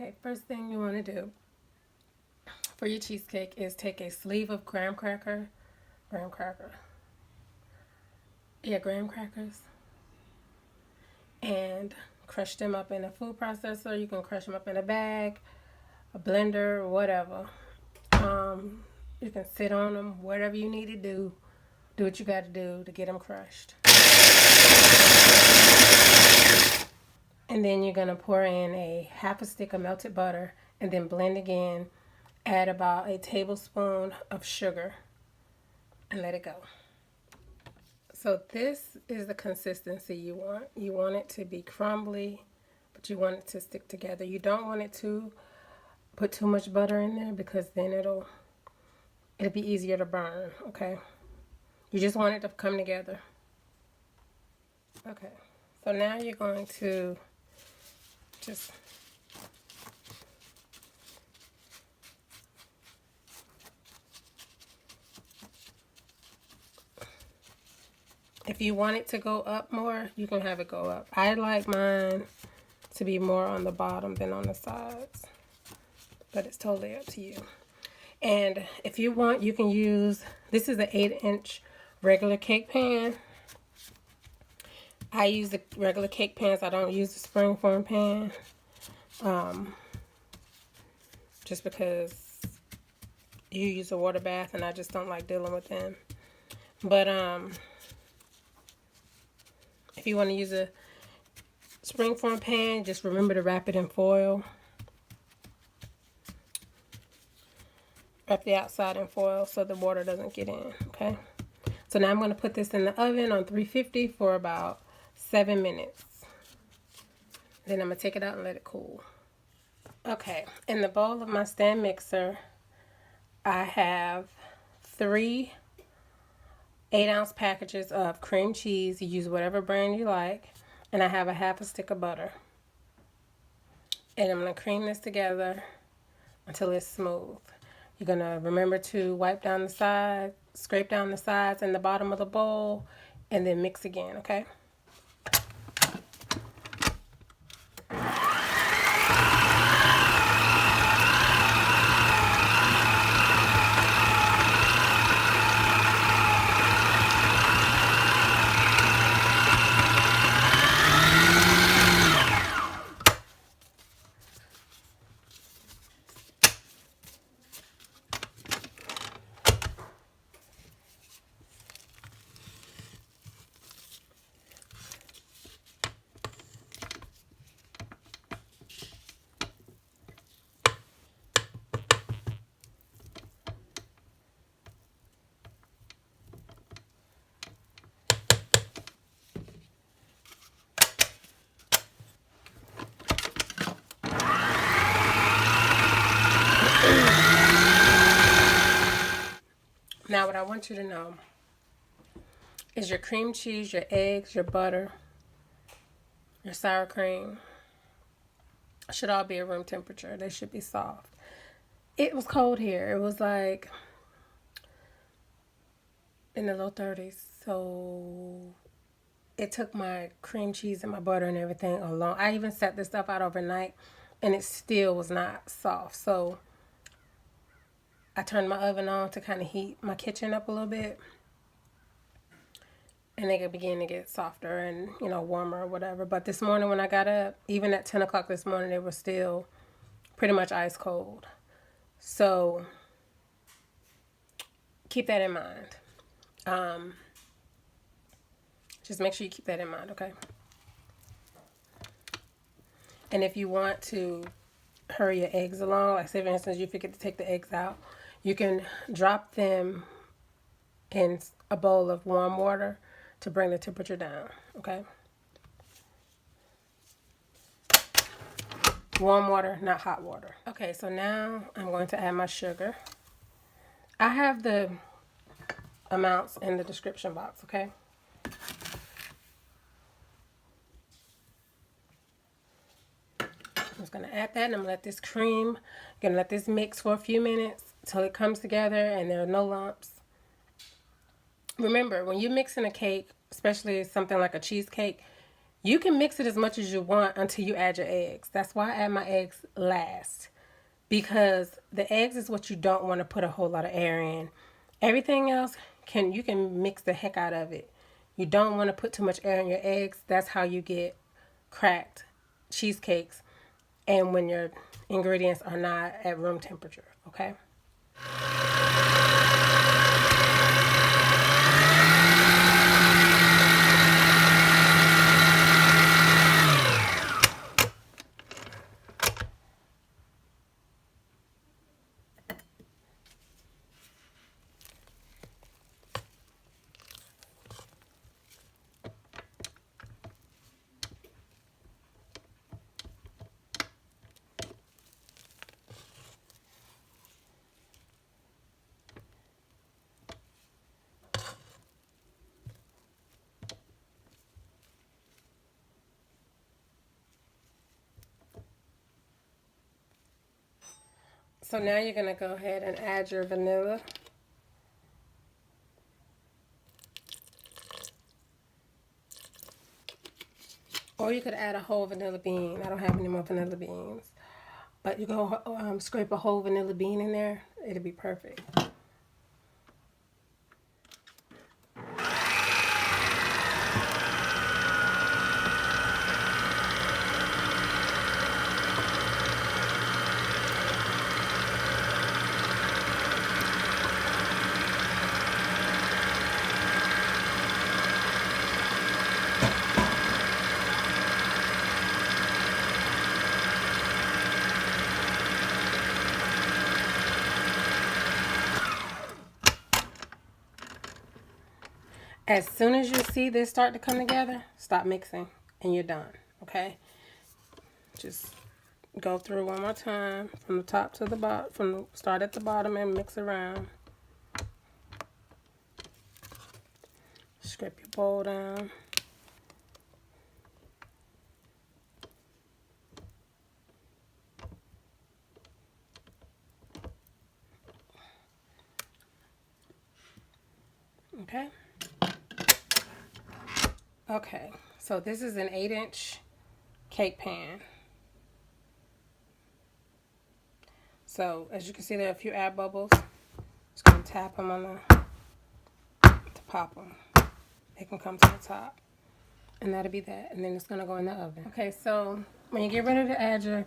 Okay, first thing you want to do for your cheesecake is take a sleeve of graham crackers, and crush them up in a food processor. You can crush them up in a bag, a blender, whatever. You can sit on them, whatever you need to do. Do what you got to do to get them crushed. And then you're going to pour in a half a stick of melted butter and then blend again. Add about a tablespoon of sugar and let it go. So this is the consistency you want. You want it to be crumbly, but you want it to stick together. You don't want it to put too much butter in there because then it'll be easier to burn, okay? You just want it to come together. Okay, so now you're going to just if you want it to go up more, you can have it go up. I like mine to be more on the bottom than on the sides, but it's totally up to you. And if you want, you can use, this is an 8-inch regular cake pan. I use the regular cake pans. I don't use the springform pan. Just because you use a water bath and I just don't like dealing with them. But if you want to use a springform pan, just remember to wrap it in foil. Wrap the outside in foil so the water doesn't get in, okay? So now I'm going to put this in the oven on 350 for about 7 minutes. Then I'm going to take it out and let it cool. Okay, in the bowl of my stand mixer, I have 3 8-ounce packages of cream cheese. You use whatever brand you like. And I have a half a stick of butter. And I'm going to cream this together until it's smooth. You're going to remember to wipe down the sides, scrape down the sides and the bottom of the bowl, and then mix again, okay? Now what I want you to know is your cream cheese, your eggs, your butter, your sour cream should all be at room temperature. They should be soft. It was cold here. It was like in the low 30s. So it took my cream cheese and my butter and everything along. I even set this stuff out overnight and it still was not soft. So I turned my oven on to kind of heat my kitchen up a little bit. And they could begin to get softer and, you know, warmer or whatever. But this morning when I got up, even at 10 o'clock this morning, they were still pretty much ice cold. So keep that in mind. Just make sure you keep that in mind, okay? And if you want to hurry your eggs along, like say for instance you forget to take the eggs out, you can drop them in a bowl of warm water to bring the temperature down, okay? Warm water, not hot water. Okay, so now I'm going to add my sugar. I have the amounts in the description box, okay? I'm just going to add that and I'm going to let this cream, going to let this mix for a few minutes until it comes together and there are no lumps. Remember, when you're mixing a cake, especially something like a cheesecake, You can mix it as much as you want until you add your eggs. That's why I add my eggs last. Because the eggs is what you don't want to put a whole lot of air in. Everything else, you can mix the heck out of it. You don't want to put too much air in your eggs. That's how you get cracked cheesecakes, and when your ingredients are not at room temperature, okay? So now you're going to go ahead and add your vanilla. Or you could add a whole vanilla bean. I don't have any more vanilla beans. But you go scrape a whole vanilla bean in there. It'll be perfect. As soon as you see this start to come together, stop mixing and you're done, okay? Just go through one more time from the top to the bottom, start at the bottom and mix around. Scrape your bowl down. Okay. Okay, so this is an 8-inch cake pan. So as you can see, there are a few air bubbles. Just gonna tap them on to pop them. They can come to the top, and that'll be that. And then it's gonna go in the oven. Okay, so when you get ready to add your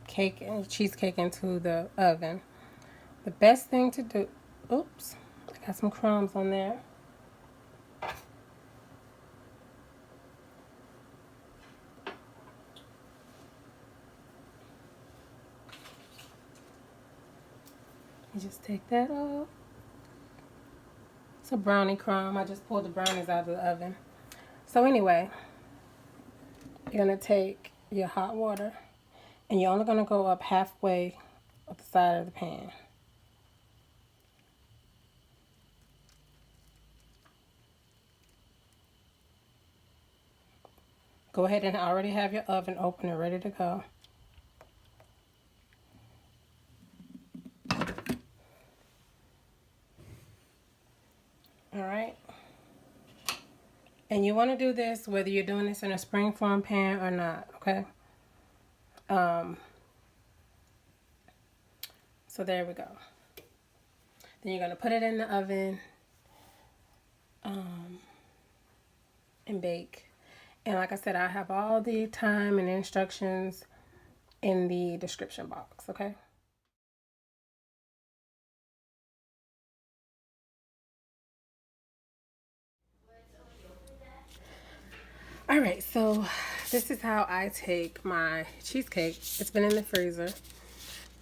cake and cheesecake into the oven, the best thing to do. Oops, I got some crumbs on there. You just take that off. It's a brownie crumb. I just pulled the brownies out of the oven. So anyway, you're going to take your hot water, and you're only going to go up halfway up the side of the pan. Go ahead and already have your oven open and ready to go. All right. And you want to do this whether you're doing this in a springform pan or not, okay? So there we go. Then you're going to put it in the oven and bake. And like I said, I have all the time and instructions in the description box, okay? All right, so this is how I take my cheesecake. It's been in the freezer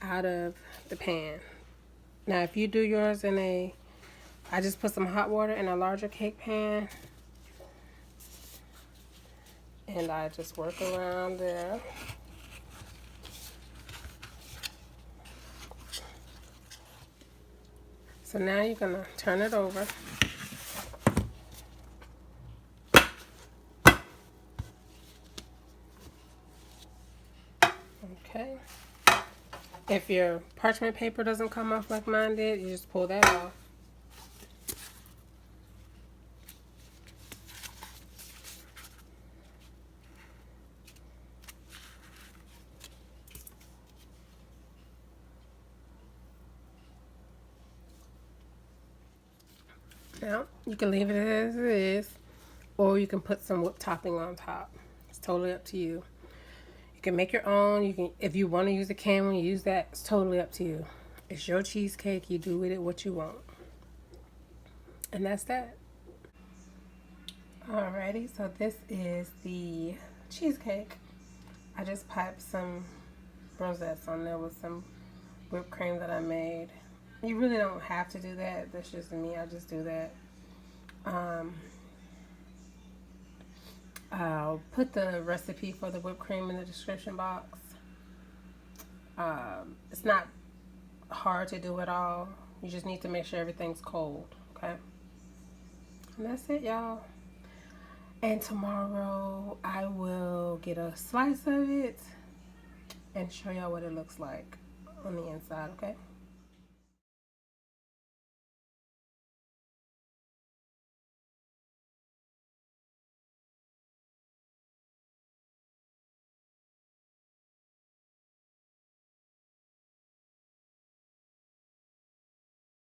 out of the pan. Now, if you do yours I just put some hot water in a larger cake pan. And I just work around there. So now you're gonna turn it over. Okay. If your parchment paper doesn't come off like mine did, you just pull that off. Now, you can leave it as it is, or you can put some whipped topping on top. It's totally up to you. You can make your own. You can, if you want to use a can when you use that, it's totally up to you. It's your cheesecake. You do with it what you want. And that's that. Alrighty, so this is the cheesecake. I just piped some rosettes on there with some whipped cream that I made. You really don't have to do that. That's just me. I just do that. I'll put the recipe for the whipped cream in the description box. It's not hard to do at all. You just need to make sure everything's cold, okay? And that's it, y'all. And tomorrow I will get a slice of it and show y'all what it looks like on the inside, okay?